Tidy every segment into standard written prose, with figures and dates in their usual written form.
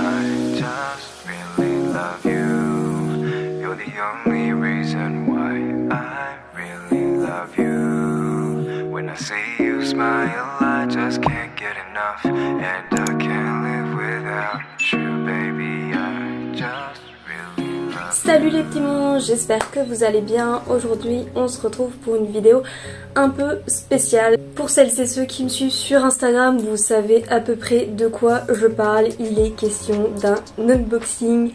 I just really love you. You're the only reason why I really love you. When I see you smile, I just can't get enough. And I can't live without you, baby. I just really love you. Salut les petits monstres, j'espère que vous allez bien. Aujourd'hui on se retrouve pour une vidéo un peu spéciale. Pour celles et ceux qui me suivent sur Instagram, vous savez à peu près de quoi je parle. Il est question d'un unboxing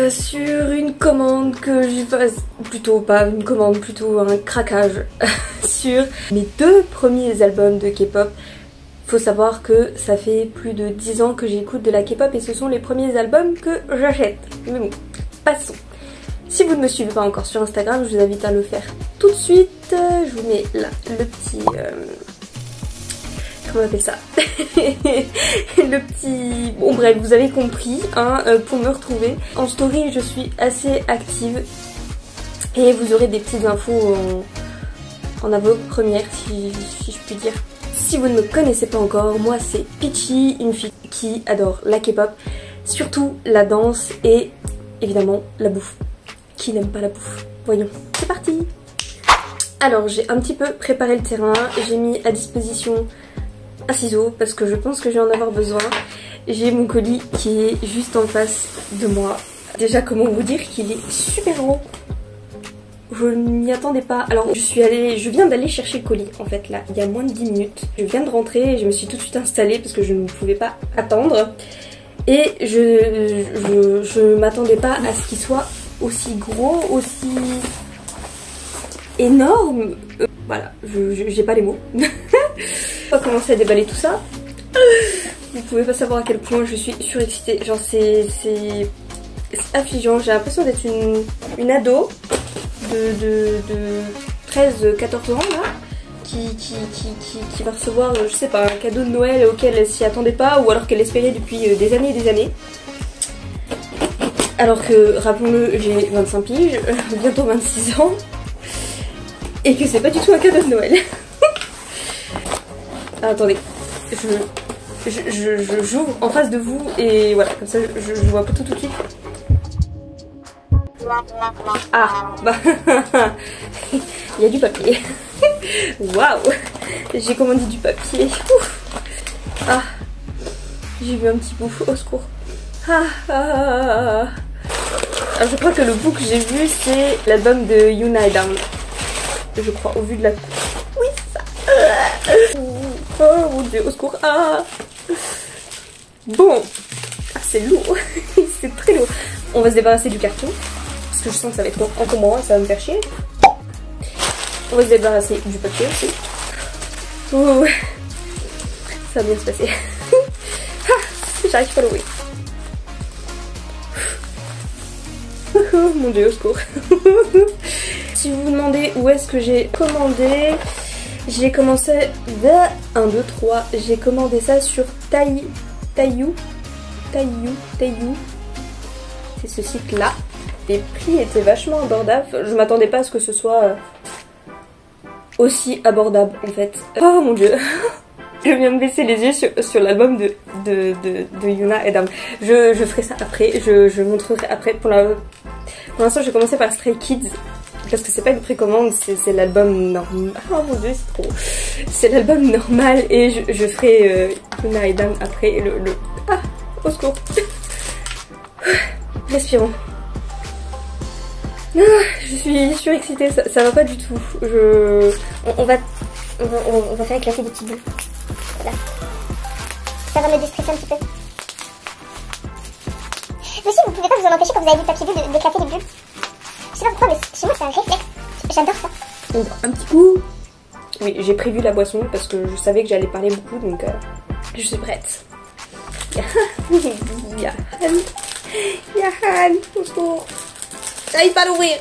sur une commande que j'ai fasse, plutôt pas une commande, plutôt un craquage sur mes deux premiers albums de K-pop. Faut savoir que ça fait plus de 10 ans que j'écoute de la K-pop et ce sont les premiers albums que j'achète. Mais bon, passons. Si vous ne me suivez pas encore sur Instagram, je vous invite à le faire tout de suite. Je vous mets là le petit... comment on appelle ça? Le petit... Bon bref, vous avez compris, hein, pour me retrouver. En story, je suis assez active. Et vous aurez des petites infos en avant-première, si je puis dire. Si vous ne me connaissez pas encore, moi c'est Peachy, une fille qui adore la K-pop, surtout la danse et évidemment la bouffe. Qui n'aime pas la bouffe? Voyons, c'est parti! Alors j'ai un petit peu préparé le terrain, j'ai mis à disposition un ciseau parce que je pense que je vais en avoir besoin. J'ai mon colis qui est juste en face de moi. Déjà comment vous dire qu'il est super gros. Je ne m'y attendais pas. Alors je viens d'aller chercher le colis en fait là, il y a moins de 10 minutes. Je viens de rentrer et je me suis tout de suite installée parce que je ne pouvais pas attendre. Et je m'attendais pas à ce qu'il soit aussi gros, aussi énorme. Voilà, j'ai pas les mots. On va commencer à déballer tout ça. Vous pouvez pas savoir à quel point je suis surexcitée. Genre c'est affligeant. J'ai l'impression d'être une ado de 13-14 ans là, qui va recevoir, je sais pas, un cadeau de Noël auquel elle s'y attendait pas, ou alors qu'elle espérait depuis des années et des années. Alors que, rappelons-le, j'ai 25 piges, bientôt 26 ans, et que c'est pas du tout un cadeau de Noël. Ah, attendez, j'ouvre en face de vous, et voilà, comme ça je vois pas tout de suite. Ah, bah, il y a du papier. Waouh, j'ai commandé du papier. Ouf. Ah, j'ai vu un petit bout, au secours. Alors, je crois que le bout que j'ai vu c'est l'album de Yuna et Dam. Je crois au vu de la... Oui, ça. Oh mon dieu, au secours. Ah. Bon, ah, c'est lourd. C'est très lourd. On va se débarrasser du carton parce que je sens que ça va être encombrant et ça va me faire chier. On va se débarrasser du papier aussi. Oh, ça va bien se passer. J'arrive pas à l'ouvrir. Oh mon dieu, au secours. Si vous vous demandez où est-ce que j'ai commandé, j'ai commencé de 1, 2, 3. J'ai commandé ça sur Tayou. C'est ce site là. Les prix étaient vachement abordables. Je m'attendais pas à ce que ce soit aussi abordable en fait. Oh mon dieu. Je viens de baisser les yeux sur l'album de Yuna et Dam. Je ferai ça après, je montrerai après. Pour l'instant je vais commencer par Stray Kids. Parce que c'est pas une précommande, c'est l'album normal. Oh mon dieu, c'est trop. C'est l'album normal et je ferai Yuna et Dam après. Ah, au secours. Respirons. Je suis surexcitée, ça va pas du tout. On va faire éclater des petits bouts. Voilà. Ça va me déstresser un petit peu. Mais aussi, vous pouvez pas vous en empêcher quand vous avez du papier bleu d'éclater les bulles. Je sais pas pourquoi, mais chez moi c'est un réflexe. J'adore ça. On va un petit coup. Oui, j'ai prévu la boisson parce que je savais que j'allais parler beaucoup, donc je suis prête. Yahan, au secours. J'arrive pas à l'ouvrir.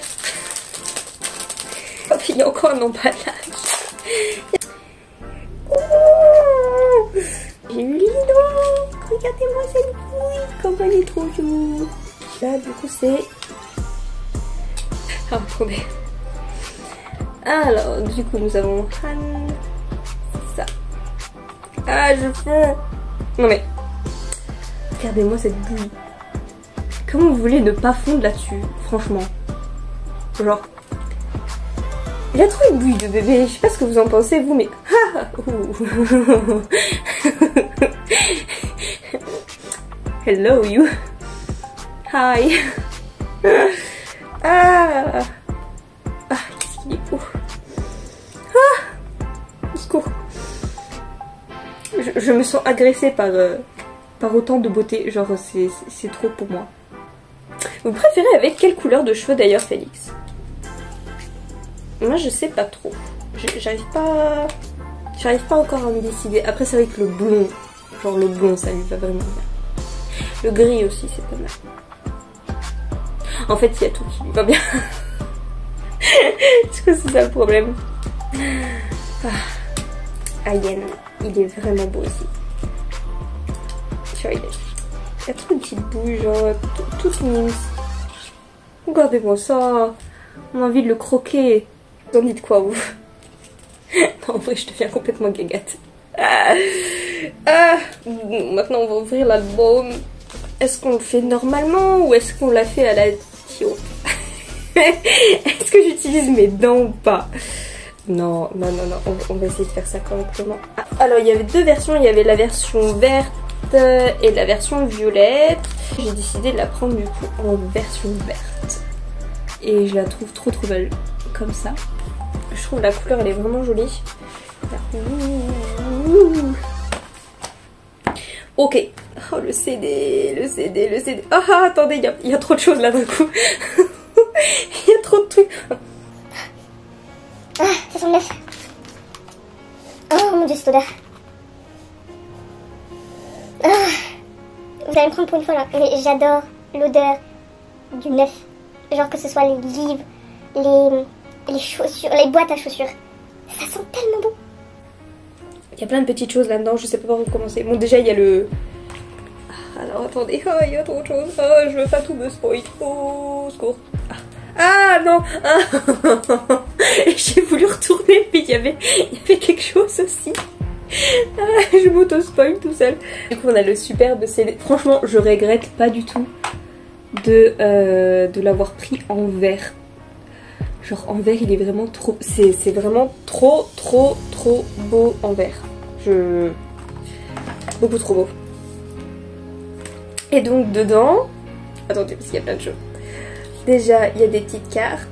Oh, il y a encore un emballage. J'ai eu Lido. Regardez-moi cette bouille. Comment elle est trop jolie. Là, du coup, c'est... Ah, attendez. Alors, du coup, nous avons Han. Ça. Ah, je fonds. Non mais... Regardez-moi cette bouille. Comment vous voulez ne pas fondre là-dessus, franchement? Genre... Il a trop une bouille de bébé, je sais pas ce que vous en pensez vous, mais... Ah, hello you. Hi. Ah, qu'est-ce qu'il est beau. Au secours. Je me sens agressée par autant de beauté, genre c'est trop pour moi. Vous préférez avec quelle couleur de cheveux d'ailleurs, Félix? Moi je sais pas trop. J'arrive pas encore à me décider. Après c'est vrai que le blond, genre le blond ça lui va vraiment bien. Le gris aussi c'est pas mal. En fait il y a tout qui lui va bien. Est-ce que c'est ça le problème? Ayen, il est vraiment beau aussi. Genre, il y a trop de petites bouilles, genre toutes minces. Regardez-moi ça. On a envie de le croquer. Vous en dites quoi vous? Non, en vrai je deviens complètement gagate. Maintenant on va ouvrir l'album. Est-ce qu'on le fait normalement ou est-ce qu'on l'a fait à la tio? Est-ce que j'utilise mes dents ou pas? Non, on va essayer de faire ça correctement. Alors il y avait deux versions, il y avait la version verte et la version violette. J'ai décidé de la prendre du coup en version verte. Et je la trouve trop belle comme ça. Je trouve la couleur elle est vraiment jolie. Ok. Oh le CD. Ah attendez, il y a trop de choses là d'un coup. Il y a trop de trucs. Ah, ça sent le neuf. Oh mon dieu, cette odeur. Ah, vous allez me prendre pour une fois là, mais j'adore l'odeur du neuf. Genre que ce soit les livres, les chaussures, les boîtes à chaussures. Ça sent tellement bon. Il y a plein de petites choses là-dedans, je sais pas par où commencer. Bon déjà il y a le... Alors attendez, oh, il y a trop de choses. Oh, je veux pas tout me spoil. Oh, secours. Ah non. J'ai voulu retourner mais il y avait quelque chose aussi. Je m'auto-spoil tout seul. Du coup on a le superbe CD. Franchement je regrette pas du tout de l'avoir pris en vert. Genre en vert il est vraiment trop... C'est vraiment trop beau en vert. Beaucoup trop beau. Et donc dedans... Attendez parce qu'il y a plein de choses. Déjà il y a des petites cartes.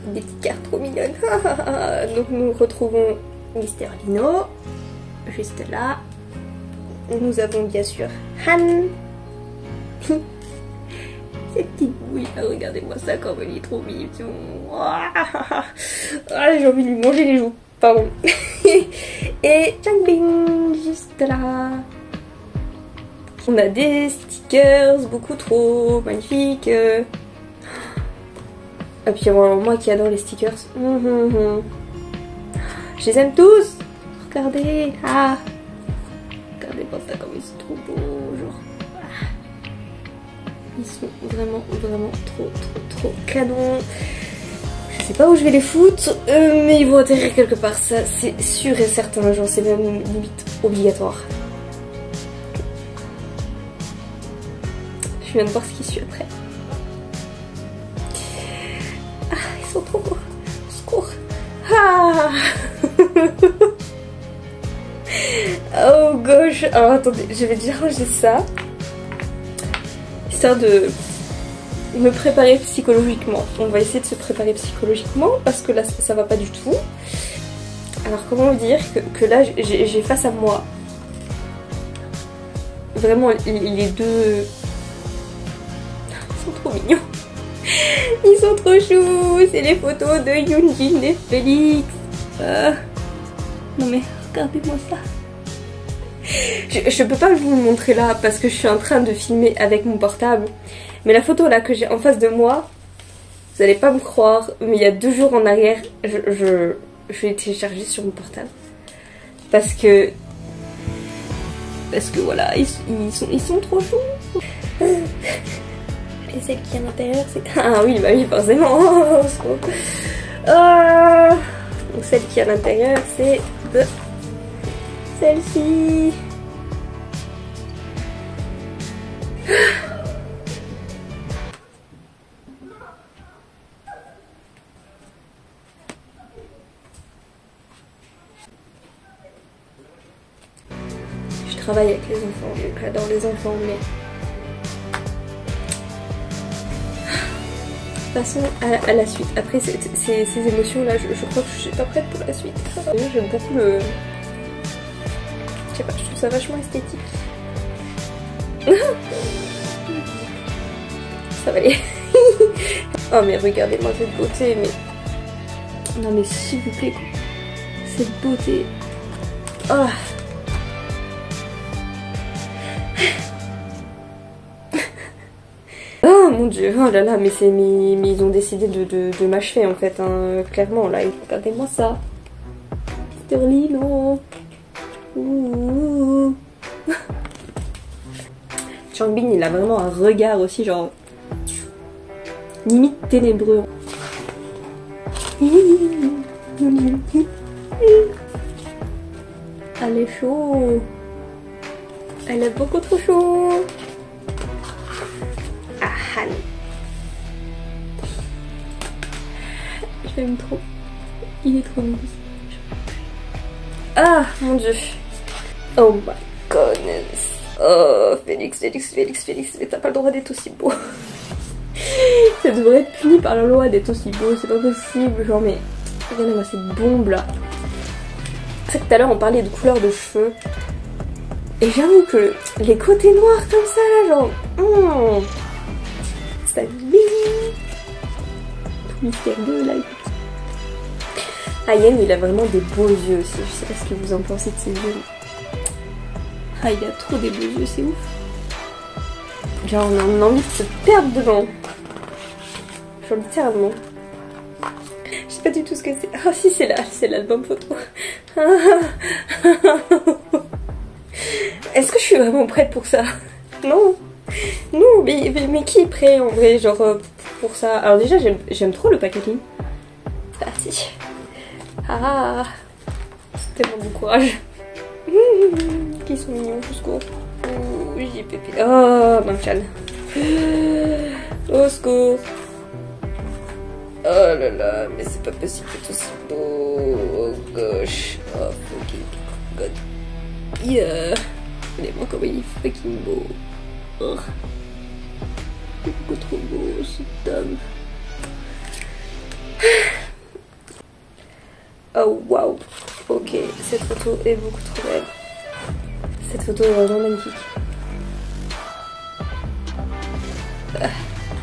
Des petites cartes trop mignonnes. Donc nous retrouvons Mister Lino. Juste là. Nous avons bien sûr Han. Cette petite bouille, regardez-moi ça comme elle est trop mignon. J'ai envie de lui manger les joues. Pardon. Et Changbing, juste là. On a des stickers, beaucoup trop magnifiques. Et puis voilà, moi qui adore les stickers. Je les aime tous. Regardez. Regardez-moi ça comme c'est trop beau. Genre. Ils sont vraiment trop canons. Je sais pas où je vais les foutre, mais ils vont atterrir quelque part, ça c'est sûr et certain, genre c'est même limite obligatoire. Je viens de voir ce qui suit après. Ils sont trop beaux. Au secours. Oh gosh. Alors attendez, je vais déjà ranger ça. Histoire de me préparer psychologiquement. On va essayer de se préparer psychologiquement parce que là ça va pas du tout. Alors comment vous dire que là j'ai face à moi vraiment les deux. Ils sont trop mignons. Ils sont trop choux. C'est les photos de Yoonjin et Félix. Non mais regardez-moi ça. Je peux pas vous le montrer là parce que je suis en train de filmer avec mon portable. Mais la photo là que j'ai en face de moi, vous allez pas me croire, mais il y a 2 jours en arrière, je l'ai téléchargée sur mon portable. Parce que voilà, ils sont trop choux. Et celle qui est à l'intérieur, c'est... Ah oui, bah oui, forcément. Donc celle qui est à l'intérieur, c'est celle-ci. travaille avec les enfants, donc j'adore les enfants, mais... Passons à la suite. Après ces émotions-là, je crois que je suis pas prête pour la suite. J'aime beaucoup le... Je sais pas, je trouve ça vachement esthétique. Ça va aller. Oh mais regardez-moi cette beauté, mais... Non mais s'il vous plaît, quoi. Cette beauté. Oh. Oh mon dieu, oh là là, mais ils ont décidé de m'achever en fait, hein, clairement, là, regardez-moi ça. Sterling, ouh. Changbin, il a vraiment un regard aussi, genre, limite ténébreux. Elle est chaud. Elle est beaucoup trop chaud. Ah, Han. Je l'aime trop. Il est trop mignon. Ah, mon dieu. Oh my goodness. Oh, Félix, mais t'as pas le droit d'être aussi beau. Ça devrait être puni par la loi d'être aussi beau, c'est pas possible. Genre, mais regardez-moi cette bombe là. C'est que tout à l'heure on parlait de couleur de cheveux. Et j'avoue que les côtés noirs comme ça là, genre. Ça bille. Tout mystérieux là. Ah, Yen, il a vraiment des beaux yeux aussi. Je sais pas ce que vous en pensez de ses yeux. Ah, il a trop des beaux yeux, c'est ouf. Genre, on a envie de se perdre devant. Genre, littéralement. Je sais pas du tout ce que c'est. Ah, si, c'est l'album photo. Est-ce que je suis vraiment prête pour ça? Non. Non, mais qui est prêt en vrai, genre, pour ça? Alors, déjà, j'aime trop le packaging. C'est parti. Ah, c'est tellement bon courage. Qui sont mignons, au secours. Oh, j'ai pépé. Oh, Manchan. Au secours. Oh là là, mais c'est pas possible que tout aussi beau. Oh gosh. Oh fucking god. Yeah. Regardez-moi comment il est fucking beau. Oh. Il est beaucoup trop beau, cet homme. Oh wow. Ok, cette photo est beaucoup trop belle. Cette photo est vraiment magnifique. Ah,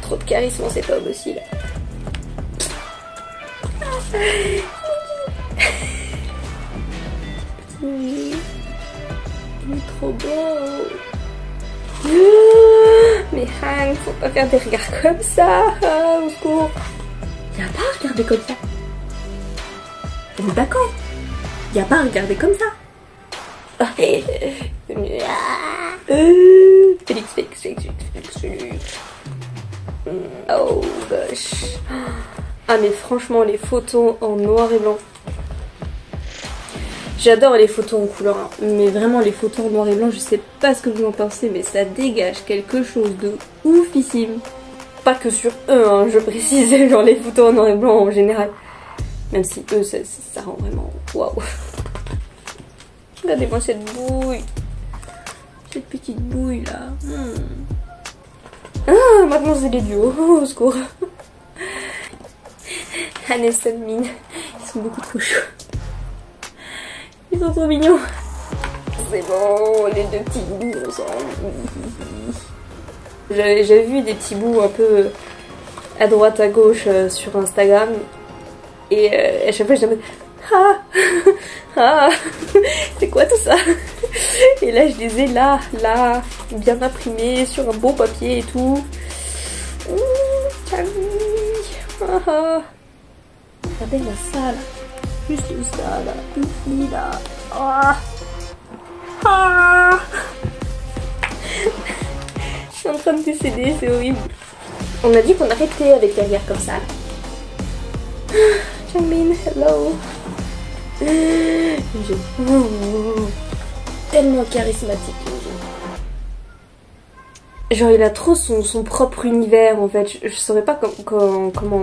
trop de charisme en cet homme aussi là. Il est trop beau. Mais Han, faut pas faire des regards comme ça. Au secours. Y'a pas à regarder comme ça. On est d'accord. Y'a pas à regarder comme ça. Félix. Oh gosh. Ah mais franchement les photos en noir et blanc. J'adore les photos en couleur, hein. Mais vraiment les photos en noir et blanc, je sais pas ce que vous en pensez, mais ça dégage quelque chose de oufissime. Pas que sur eux, hein, je précise, genre les photos en noir et blanc en général. Même si eux, ça rend vraiment waouh. Regardez-moi cette bouille. Cette petite bouille là. Ah, maintenant c'est les duos. Oh, au secours. Han et Sunmin, ils sont beaucoup trop chauds. Ils sont trop mignons. C'est bon, les deux petits bouts ensemble. J'avais vu des petits bouts un peu à droite à gauche sur Instagram. Et à chaque fois je me c'est quoi tout ça? Et là je les ai là, bien imprimés sur un beau papier et tout. Regardez-moi ça là, juste ça là, ici là. Je suis en train de décéder, c'est horrible. On a dit qu'on arrêtait avec les regards comme ça là. Changbin, hello. Tellement charismatique. Genre il a trop son propre univers en fait. Je saurais pas comment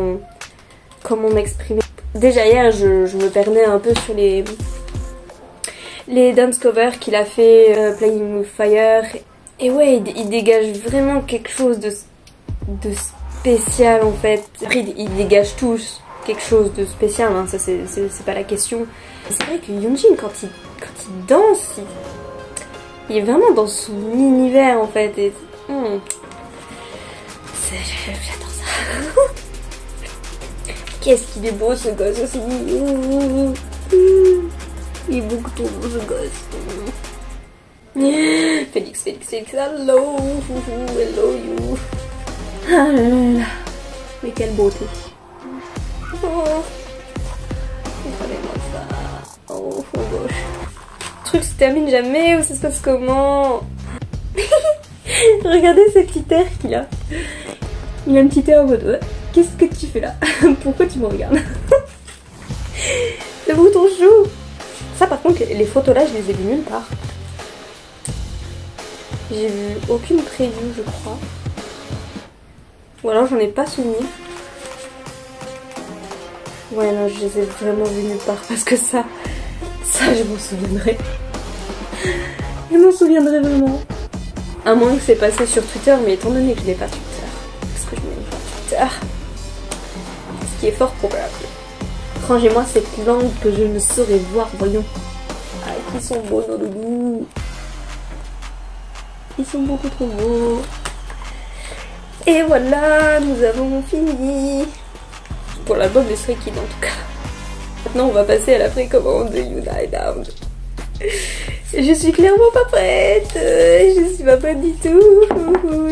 m'exprimer. Déjà hier je me perdais un peu sur les les dance covers qu'il a fait, Playing with Fire. Et ouais, il dégage vraiment quelque chose de spécial en fait. Après, il dégage tous quelque chose de spécial, hein, ça c'est pas la question. C'est vrai que Yoonjin, quand il danse, il est vraiment dans son univers en fait. Et, j'adore ça. Qu'est-ce qu'il est beau ce gosse aussi. Il est beaucoup trop beau ce gosse. Félix, hello, hello you. Ah là là, mais quelle beauté. Oh, regardez-moi ça. Oh gosh. Le truc se termine jamais ou ça se passe comment? Regardez ce petit air qu'il a. Il a un petit air en mode ouais, qu'est-ce que tu fais là? Pourquoi tu me regardes? Le bouton chou. Ça par contre, les photos là, je les ai vues nulle part. J'ai vu aucune preview je crois. Ou alors j'en ai pas souvenir. Ouais non, je les ai vraiment vus nulle part parce que ça je m'en souviendrai. Je m'en souviendrai vraiment. À moins que c'est passé sur Twitter, mais étant donné que je n'ai pas Twitter, parce que je n'aime pas Twitter, ce qui est fort probable. Rangez-moi cette langue que je ne saurais voir, voyons. Ah, ils sont beaux nos doudous. Ils sont beaucoup trop beaux. Et voilà, nous avons fini. Pour l'album de Stray Kids en tout cas. Maintenant on va passer à la précommande de Yuna et Down. Je suis clairement pas prête. Je suis pas prête du tout.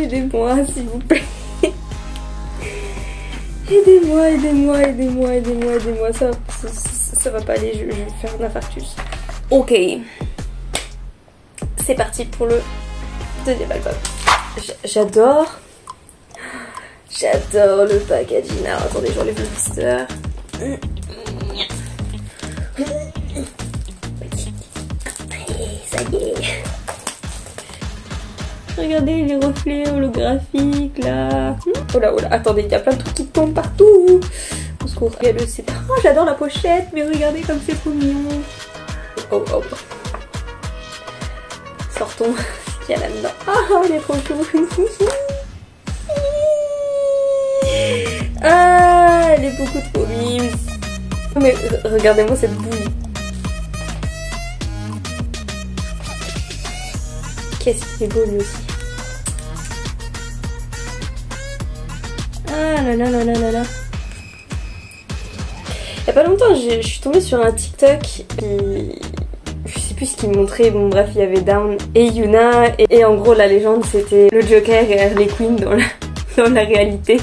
Aidez-moi s'il vous plaît. Aidez-moi. Ça va pas aller, je vais faire un infarctus. Ok. C'est parti pour le deuxième album. J'adore le packaging. Alors attendez, j'enlève le blister. Ça y est. Regardez les reflets holographiques là. Oh là, attendez, il y a plein de trucs qui tombent partout. Au secours, regardez le CD. Oh, j'adore la pochette, mais regardez comme c'est trop mignon. Oh. Sortons ce qu'il y a là-dedans. Ah, elle est trop chou. Ah, elle est beaucoup trop mime. Mais regardez-moi cette bouille. Qu'est-ce qu'il est beau lui aussi. Ah là là. Il y a pas longtemps, je suis tombée sur un TikTok qui... Je sais plus ce qu'il montrait, bon bref, il y avait Down et Yuna. Et en gros, la légende, c'était le Joker et Harley Quinn dans la réalité.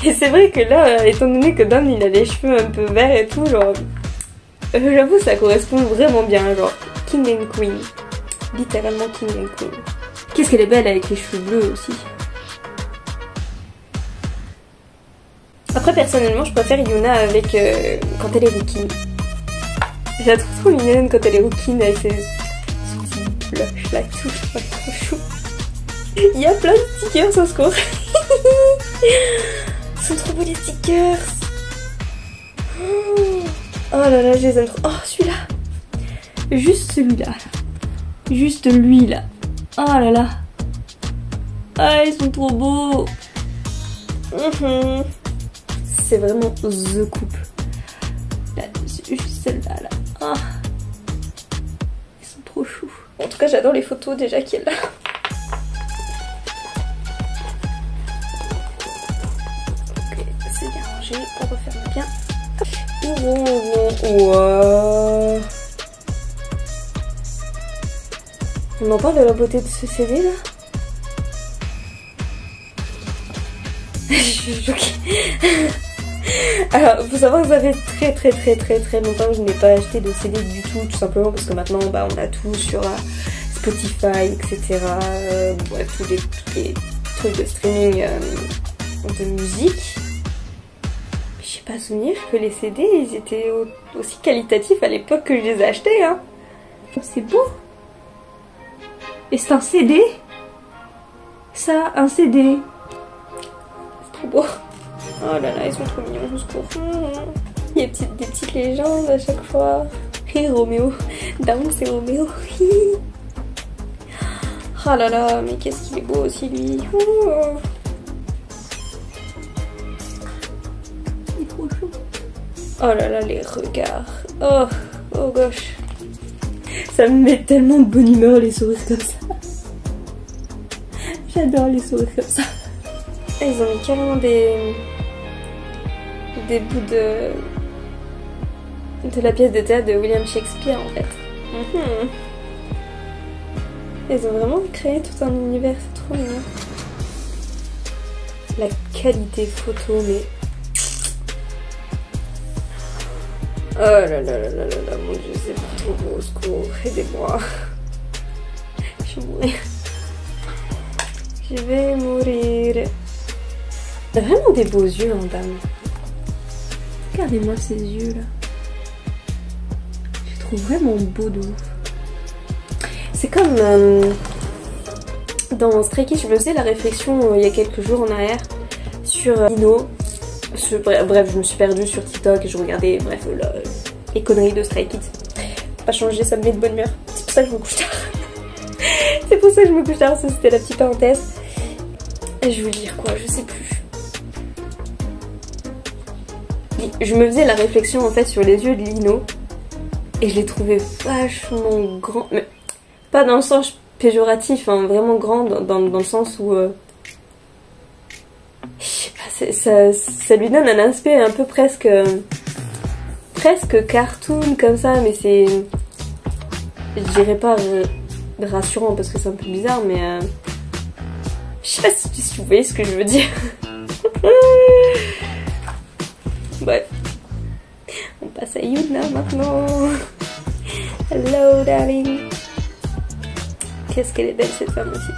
Et c'est vrai que là, étant donné que Down, il a les cheveux un peu verts et tout, genre... J'avoue, ça correspond vraiment bien, genre King and Queen. Littéralement King and Queen. Qu'est-ce qu'elle est belle avec les cheveux bleus aussi. Après personnellement je préfère Yuna avec quand elle est rouquine. Je la trouve trop mignonne quand elle est rouquine avec ses petits blushs là tout, trop chou. Il y a plein de stickers au secours. Ils sont trop beaux les stickers. Oh là là, je les aime trop. Oh celui-là. Juste celui-là. Juste lui là. Oh là là. Ah ils sont trop beaux. C'est vraiment the couple. Là, juste celle-là là. Ah. Ils sont trop choux. En tout cas j'adore les photos déjà qu'il y a là. Ok, c'est bien rangé. On referme bien. Wow. On en parle de la beauté de ce CD là. Je suis choquée. Alors, faut savoir que ça fait très longtemps que je n'ai pas acheté de CD du tout simplement parce que maintenant bah, on a tout sur Spotify, etc. Bref, tous les trucs de streaming de musique. Mais j'ai pas souvenir que les CD ils étaient aussi qualitatifs à l'époque que je les ai achetés. Hein. C'est beau. Et c'est un CD. Ça, un CD. C'est trop beau. Oh là là, ils sont trop mignons, au secours. Il y a des petites légendes à chaque fois. Et Roméo. Down c'est Roméo. Oh là là, mais qu'est-ce qu'il est beau aussi lui. Oh. Il est trop chaud. Oh là là, les regards. Oh, oh gosh. Ça me met tellement de bonne humeur les sourires comme ça. J'adore les sourires comme ça. Ils ont mis carrément des bouts de la pièce de théâtre de William Shakespeare en fait. Ils ont vraiment créé tout un univers, c'est trop mignon. La qualité photo, mais... Oh là là là là là là, mon dieu, c'est trop beau, au secours, aidez-moi. Je vais mourir. Je vais mourir. Elle a vraiment des beaux yeux, hein, dame. Regardez-moi ces yeux là. Je les trouve vraiment beaux de ouf. C'est comme dans Stray Kids, je me faisais la réflexion il y a quelques jours en arrière sur Lino. Bref, je me suis perdue sur TikTok et je regardais, bref, les conneries de Stray Kids. Pas changer, ça me met de bonne humeur. C'est pour ça que je me couche tard. C'est pour ça que je me couche tard, ça c'était la petite parenthèse. Et je veux dire quoi, je sais plus. Je me faisais la réflexion en fait sur les yeux de Lino et je les trouvais vachement grands, mais pas dans le sens péjoratif, hein, vraiment grand dans le sens où je sais pas, ça lui donne un aspect un peu presque cartoon comme ça, mais c'est, je dirais pas rassurant parce que c'est un peu bizarre, mais je sais pas si vous voyez ce que je veux dire. Bref, on passe à Yuna maintenant. Hello darling. Qu'est-ce qu'elle est belle cette femme aussi.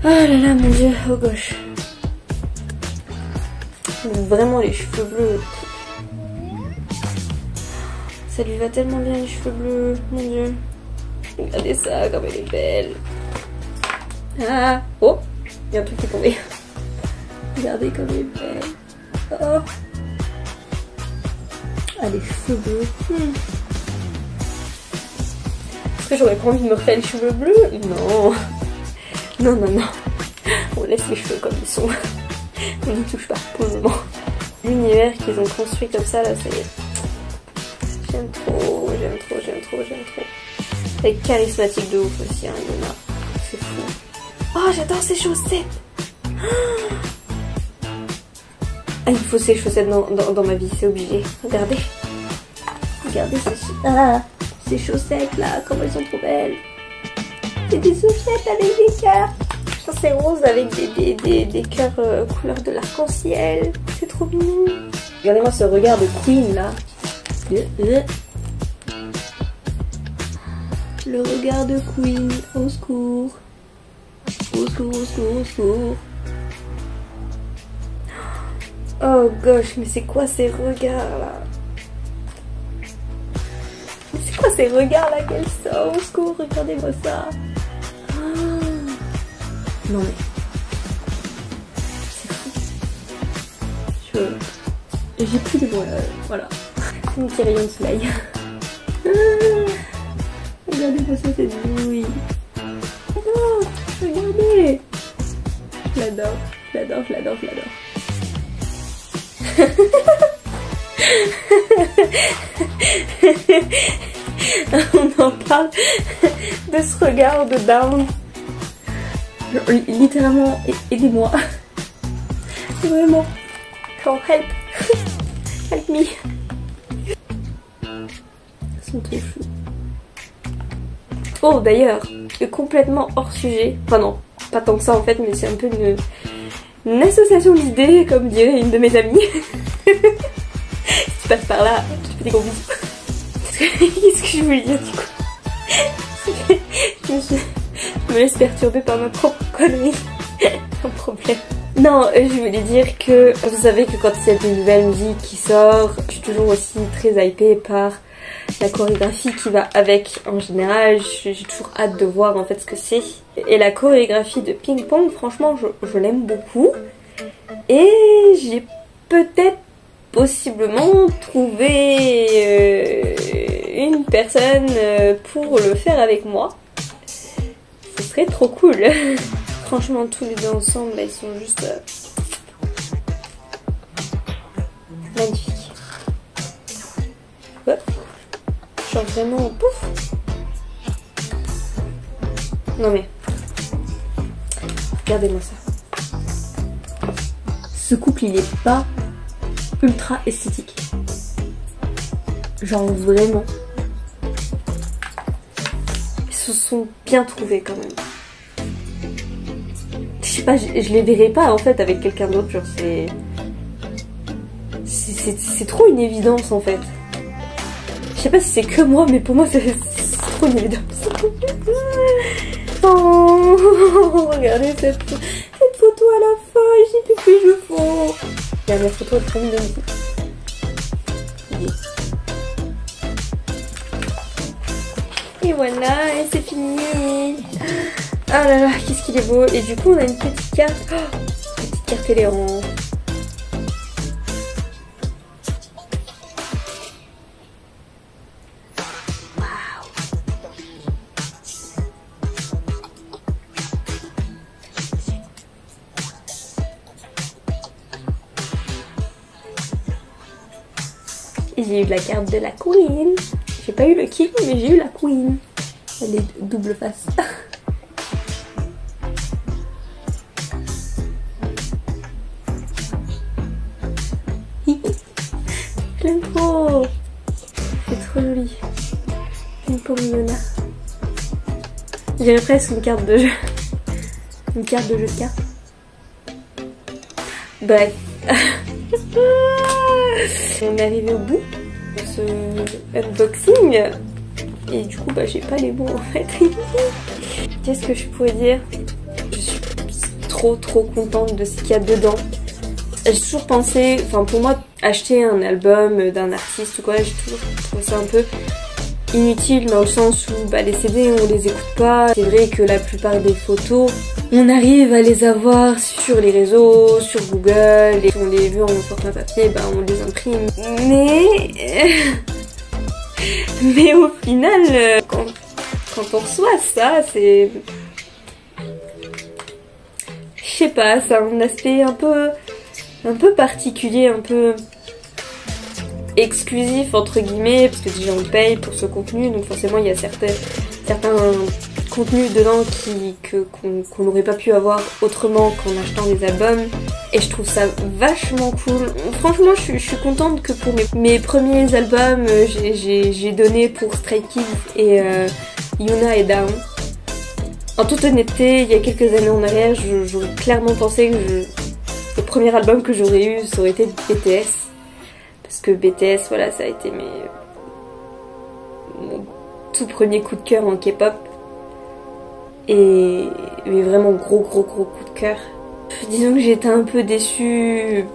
Oh là là mon dieu, oh gosh. Vraiment les cheveux bleus. Ça lui va tellement bien les cheveux bleus, mon dieu. Regardez ça, comme elle est belle. Ah, oh, il y a un truc qui est tombé. Regardez comme elle est belle. Oh. Ah, les cheveux bleus. Est-ce que j'aurais pas envie de me refaire les cheveux bleus? Non. Non, non, non. On laisse les cheveux comme ils sont. On n'y touche pas pour le moment. L'univers qu'ils ont construit comme ça, là, ça y est. J'aime trop, j'aime trop, j'aime trop, j'aime trop. Elle est charismatique de ouf aussi, hein, Yuna. C'est fou. Oh, j'adore ces chaussettes. Ah, il faut ces chaussettes dans ma vie, c'est obligé. Regardez. Regardez ces chaussettes là, comme elles sont trop belles. C'est des chaussettes avec des cœurs. C'est rose avec des cœurs couleur de l'arc-en-ciel. C'est trop mignon. Regardez-moi ce regard de Queen là. Le regard de Queen. Au secours. Au secours, au secours, au secours. Oh gosh, mais c'est quoi ces regards là? Mais c'est quoi ces regards là qu'elle sort? Au secours, regardez-moi ça. Oh. Non mais... c'est fou. J'ai plus de mots là, voilà. C'est un petit rayon de soleil. Regardez-moi ça, cette bouille. Oh, regardez. Je l'adore, je l'adore, je l'adore, je l'adore. On en parle de ce regard de Down. Littéralement, aidez-moi. Vraiment. Oh, help. Help me. Ils sont trop fous. Oh, d'ailleurs, complètement hors sujet. Enfin non, pas tant que ça en fait, mais c'est un peu une association d'idées, comme dirait une de mes amies. Si tu passes par là, je te fais des gros bisous. Qu'est-ce que je voulais dire du coup? Je me laisse perturber par ma propre connerie. Un problème. Non, je voulais dire que vous savez que quand il y a des nouvelles musiques qui sortent, je suis toujours aussi très hypée par la chorégraphie qui va avec. En général, j'ai toujours hâte de voir en fait ce que c'est. Et la chorégraphie de Ping Pong, franchement, je l'aime beaucoup. Et j'ai peut-être possiblement trouver une personne pour le faire avec moi. Ce serait trop cool. Franchement, tous les deux ensemble, là, ils sont juste magnifiques. Hop. Genre vraiment pouf. Non mais, regardez-moi ça. Ce couple, il est pas ultra esthétique. Genre vraiment. Ils se sont bien trouvés quand même. Je sais pas, je les verrai pas en fait avec quelqu'un d'autre. Genre c'est trop une évidence en fait. Je sais pas si c'est que moi, mais pour moi c'est trop une évidence. Oh, regardez cette photo à la fin, j'ai plus que je fous. La dernière photo est trop mignonne. Et voilà, et c'est fini. Ah là là, qu'est-ce qu'il est beau. Et du coup on a une petite carte. Oh, petite carte Téléran. J'ai eu la carte de la Queen. J'ai pas eu le King, mais j'ai eu la Queen. Elle est double face. J'aime trop. C'est trop joli. Une pauvre Yona. J'ai presque une carte de jeu. Une carte de jeu de cartes. Bref. On est arrivé au bout de ce unboxing et du coup bah j'ai pas les mots en fait. Qu'est-ce que je pourrais dire? Je suis trop contente de ce qu'il y a dedans. J'ai toujours pensé, enfin pour moi acheter un album d'un artiste ou quoi, j'ai toujours trouvé ça un peu inutile dans le sens où bah, les CD on les écoute pas. C'est vrai que la plupart des photos on arrive à les avoir sur les réseaux, sur Google, et si on les veut en format papier, bah on les imprime. Mais au final, quand on reçoit ça, c'est... Je sais pas, ça a un aspect un peu particulier, un peu exclusif entre guillemets, parce que déjà on paye pour ce contenu, donc forcément il y a certains contenus dedans qu'on n'aurait pas pu avoir autrement qu'en achetant des albums, et je trouve ça vachement cool. Franchement je suis contente que pour mes premiers albums j'ai donné pour Stray Kids et Yuna et Dawn. En toute honnêteté, il y a quelques années en arrière, j'aurais clairement pensé que le premier album que j'aurais eu ça aurait été BTS, parce que BTS voilà ça a été mon tout premier coup de cœur en K-pop. Mais vraiment gros coup de cœur. Disons que j'étais un peu déçue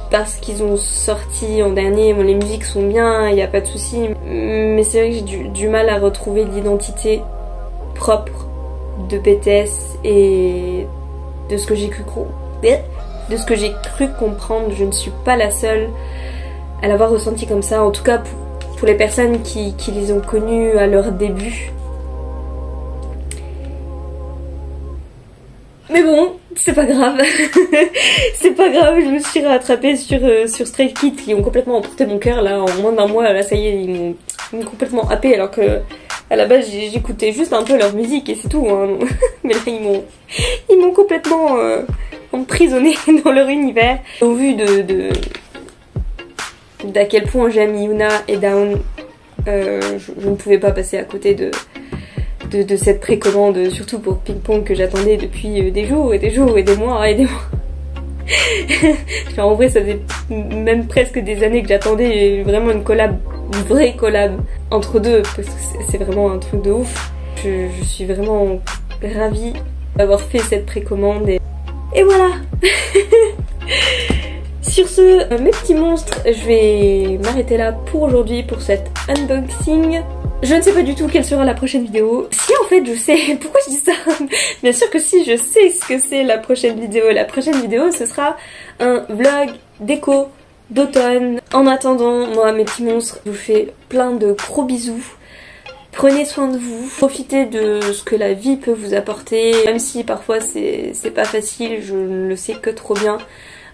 parce qu'ils ont sorti en dernier. Bon, les musiques sont bien, il n'y a pas de souci, mais c'est vrai que j'ai du mal à retrouver l'identité propre de BTS et de ce que j'ai cru comprendre. Je ne suis pas la seule à l'avoir ressenti comme ça, en tout cas pour les personnes qui les ont connus à leur début. Mais bon, c'est pas grave. C'est pas grave, je me suis rattrapée sur Stray Kids qui ont complètement emporté mon cœur là en moins d'un mois. Là ça y est, ils m'ont complètement happée, alors que à la base j'écoutais juste un peu leur musique et c'est tout hein. Mais là ils m'ont complètement emprisonnée dans leur univers. Au vu d'à quel point j'aime Yuna et Dawn, je ne pouvais pas passer à côté de cette précommande, surtout pour Ping Pong que j'attendais depuis des jours et des jours et des mois et des mois. Genre, en vrai ça faisait même presque des années que j'attendais vraiment une vraie collab entre deux, parce que c'est vraiment un truc de ouf. Je suis vraiment ravie d'avoir fait cette précommande et voilà. Sur ce, mes petits monstres, je vais m'arrêter là pour aujourd'hui pour cet unboxing. Je ne sais pas du tout quelle sera la prochaine vidéo. Si en fait je sais, pourquoi je dis ça? Bien sûr que si, je sais ce que c'est la prochaine vidéo. La prochaine vidéo ce sera un vlog déco d'automne. En attendant, moi mes petits monstres, je vous fais plein de gros bisous. Prenez soin de vous, profitez de ce que la vie peut vous apporter, même si parfois c'est pas facile, je ne le sais que trop bien.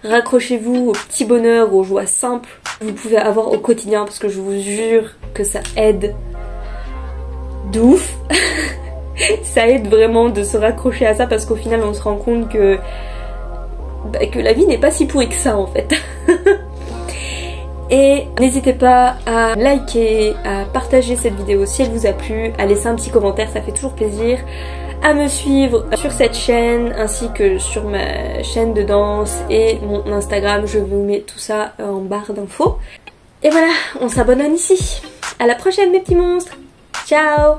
Raccrochez-vous au petit bonheur, aux joies simples que vous pouvez avoir au quotidien, parce que je vous jure que ça aide de ouf. Ça aide vraiment de se raccrocher à ça, parce qu'au final on se rend compte que la vie n'est pas si pourrie que ça en fait. Et n'hésitez pas à liker, à partager cette vidéo si elle vous a plu, à laisser un petit commentaire, ça fait toujours plaisir, à me suivre sur cette chaîne ainsi que sur ma chaîne de danse et mon Instagram, je vous mets tout ça en barre d'infos. Et voilà, on s'abonne ici. À la prochaine mes petits monstres. Ciao.